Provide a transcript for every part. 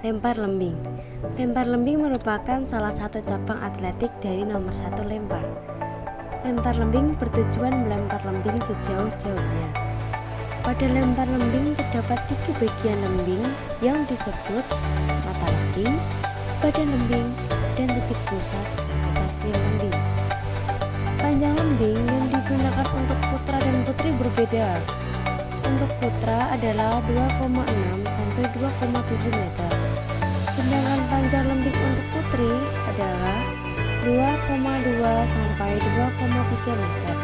Lempar lembing. Lempar lembing merupakan salah satu cabang atletik dari nomor 1 lempar. Lempar lembing bertujuan melempar lembing sejauh-jauhnya. Pada lempar lembing terdapat 3 bagian lembing yang disebut mata lembing, badan lembing, dan titik pusat gravitasi lembing. Panjang lembing yang digunakan untuk putra dan putri berbeda. Untuk putra adalah 2,6 sampai 2,7 meter. Sedangkan panjang lembing untuk putri adalah 2,2 sampai 2,3 meter.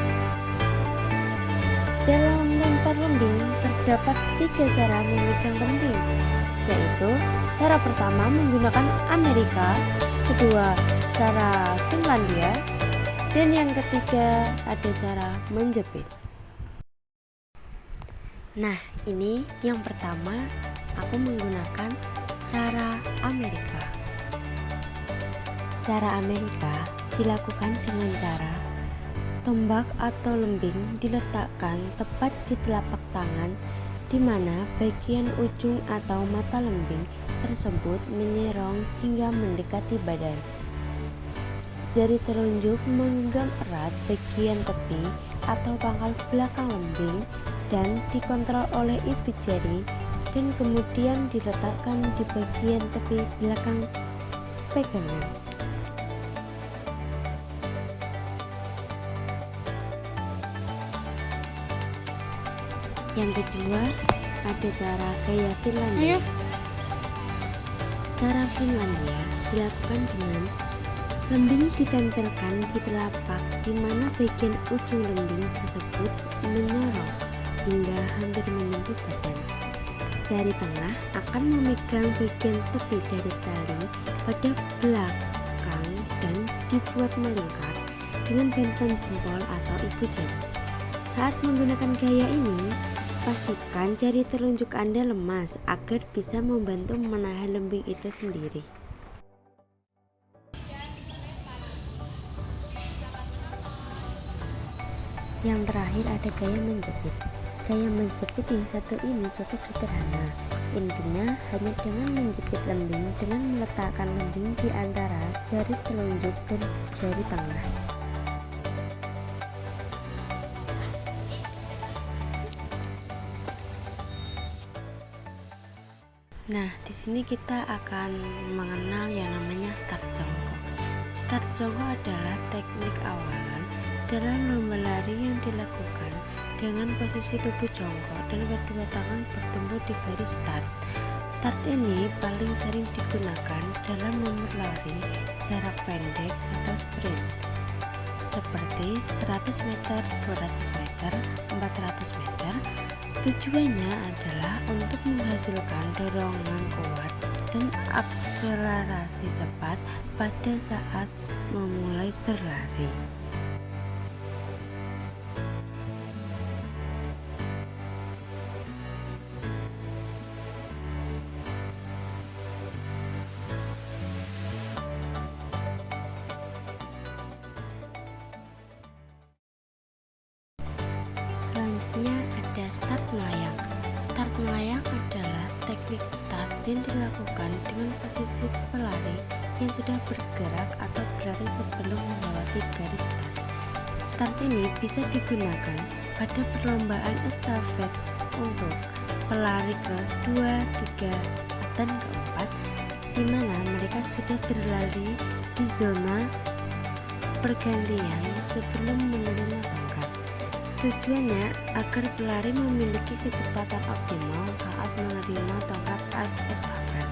Dalam lempar lembing terdapat 3 cara memegang lembing, yaitu cara pertama menggunakan Amerika, kedua cara Finlandia, dan yang ketiga ada cara menjepit. Nah, ini yang pertama aku menggunakan cara Amerika. Cara Amerika dilakukan dengan cara tombak atau lembing diletakkan tepat di telapak tangan, di mana bagian ujung atau mata lembing tersebut menyerong hingga mendekati badan. Jari telunjuk menggenggam erat bagian tepi atau pangkal belakang lembing dan dikontrol oleh ibu jari, dan kemudian diletakkan di bagian tepi belakang pegangan. Yang kedua ada cara gaya Finlandia. Cara Finlandia dilakukan dengan lembing ditempelkan di telapak, di mana bagian ujung lembing tersebut menyorong hingga hampir menyentuh badan. Jari tengah akan memegang bagian tepi dari tali pada belakang dan dibuat melingkar dengan bantuan jempol atau ibu jari. Saat menggunakan gaya ini, pastikan jari telunjuk Anda lemas agar bisa membantu menahan lembing itu sendiri. Yang terakhir ada gaya menjepit. Gaya menjepit yang satu ini cukup sederhana. Intinya hanya dengan menjepit lembing dengan meletakkan lembing di antara jari telunjuk dan jari tengah. Nah, di sini kita akan mengenal yang namanya start jongkok. Start jongkok adalah teknik awalan dalam lomba lari yang dilakukan dengan posisi tubuh jongkok dan kedua tangan bertemu di garis start. Start ini paling sering digunakan dalam nomor lari jarak pendek atau sprint, seperti 100 meter, 200 meter, 400 meter. Tujuannya adalah untuk menghasilkan dorongan kuat dan akselerasi cepat pada saat memulai berlari. Selanjutnya ada start melayang. Start melayang adalah teknik start yang dilakukan dengan posisi pelari yang sudah bergerak atau berlari sebelum melewati garis start. Start ini bisa digunakan pada perlombaan estafet untuk pelari ke-2, 3, dan ke-4, di mana mereka sudah berlari di zona pergantian sebelum menerima tongkat. Tujuannya agar pelari memiliki kecepatan optimal saat menerima tongkat estafet.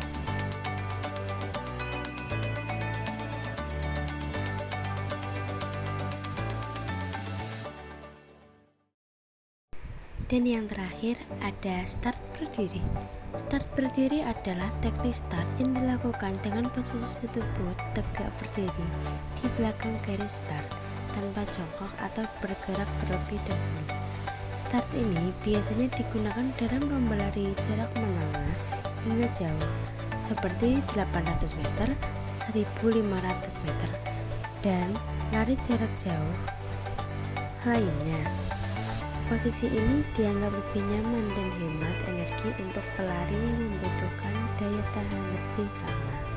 Dan yang terakhir ada start berdiri. Start berdiri adalah teknik start yang dilakukan dengan posisi tubuh tegak berdiri di belakang garis start, tanpa jongkok atau bergerak terlebih dahulu. Start ini biasanya digunakan dalam lomba lari jarak menengah hingga jauh, seperti 800 meter, 1500 meter, dan lari jarak jauh lainnya. Posisi ini dianggap lebih nyaman dan hemat energi untuk pelari yang membutuhkan daya tahan lebih lama.